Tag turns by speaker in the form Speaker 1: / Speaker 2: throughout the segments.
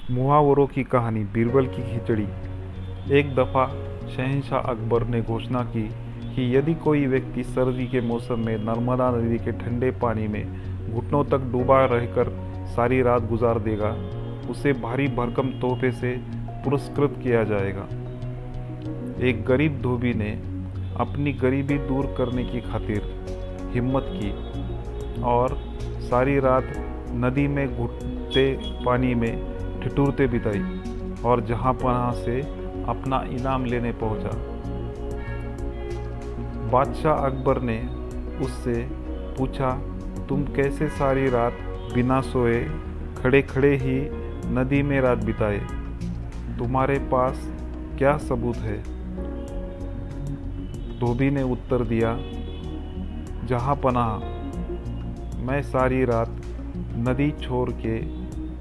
Speaker 1: मुहावरों की कहानी बीरबल की खिचड़ी। एक दफ़ा शहंशाह अकबर ने घोषणा की कि यदि कोई व्यक्ति सर्दी के मौसम में नर्मदा नदी के ठंडे पानी में घुटनों तक डूबा रहकर सारी रात गुजार देगा, उसे भारी भरकम तोहफे से पुरस्कृत किया जाएगा। एक गरीब धोबी ने अपनी गरीबी दूर करने की खातिर हिम्मत की और सारी रात नदी में घुटते पानी में ठिठुरते बिताई और जहां पनाह से अपना इनाम लेने पहुंचा। बादशाह अकबर ने उससे पूछा, तुम कैसे सारी रात बिना सोए खड़े खड़े ही नदी में रात बिताए? तुम्हारे पास क्या सबूत है? धोबी ने उत्तर दिया, जहां पनाह, मैं सारी रात नदी छोड़ के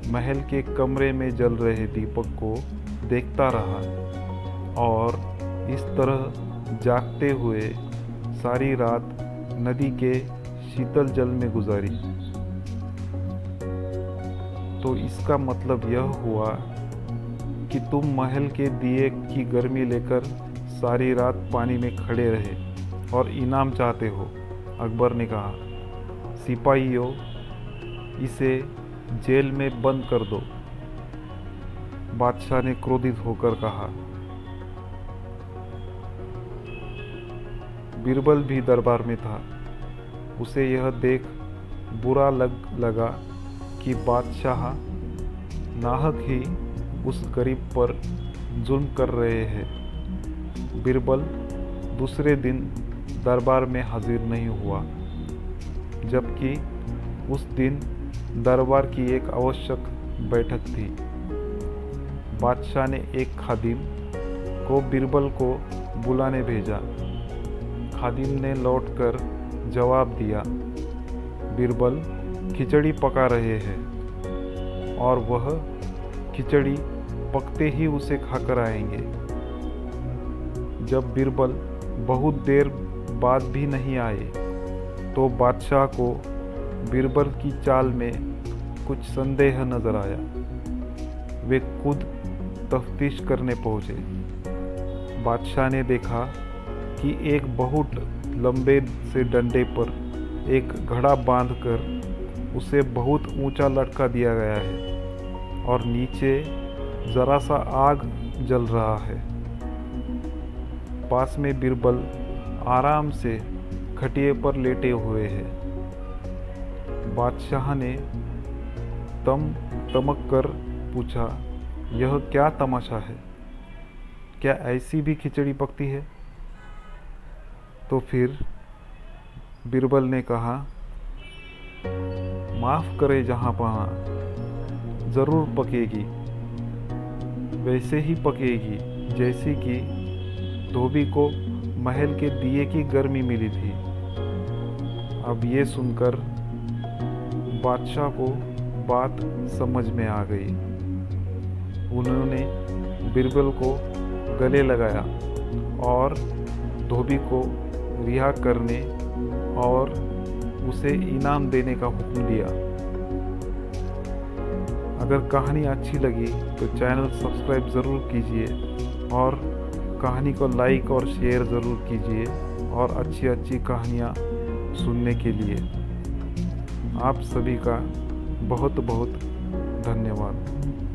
Speaker 1: महल के कमरे में जल रहे दीपक को देखता रहा और इस तरह जागते हुए सारी रात नदी के शीतल जल में गुजारी। तो इसका मतलब यह हुआ कि तुम महल के दिए की गर्मी लेकर सारी रात पानी में खड़े रहे और इनाम चाहते हो। अकबर ने कहा, सिपाहियों, इसे जेल में बंद कर दो। बादशाह ने क्रोधित होकर कहा। बीरबल भी दरबार में था। उसे यह देख बुरा लगा कि बादशाह नाहक ही उस गरीब पर जुल्म कर रहे हैं। बीरबल दूसरे दिन दरबार में हाजिर नहीं हुआ, जबकि उस दिन दरबार की एक आवश्यक बैठक थी। बादशाह ने एक खादिम को बीरबल को बुलाने भेजा। खादिम ने लौटकर जवाब दिया, बीरबल खिचड़ी पका रहे हैं और वह खिचड़ी पकते ही उसे खाकर आएंगे। जब बीरबल बहुत देर बाद भी नहीं आए तो बादशाह को बीरबल की चाल में कुछ संदेह नजर आया। वे खुद तफ्तीश करने पहुंचे। बादशाह ने देखा कि एक बहुत लंबे से डंडे पर एक घड़ा बांधकर उसे बहुत ऊंचा लटका दिया गया है और नीचे जरा सा आग जल रहा है। पास में बीरबल आराम से खटिए पर लेटे हुए हैं। बादशाह ने तमक कर पूछा, यह क्या तमाशा है? क्या ऐसी भी खिचड़ी पकती है? तो फिर बीरबल ने कहा, माफ करे जहां पनाह, जरूर पकेगी। वैसे ही पकेगी जैसी कि धोबी को महल के दिए की गर्मी मिली थी। अब ये सुनकर बादशाह को बात समझ में आ गई। उन्होंने बीरबल को गले लगाया और धोबी को रिहा करने और उसे इनाम देने का हुक्म दिया। अगर कहानी अच्छी लगी तो चैनल सब्सक्राइब ज़रूर कीजिए और कहानी को लाइक और शेयर ज़रूर कीजिए और अच्छी अच्छी कहानियाँ सुनने के लिए आप सभी का बहुत बहुत धन्यवाद।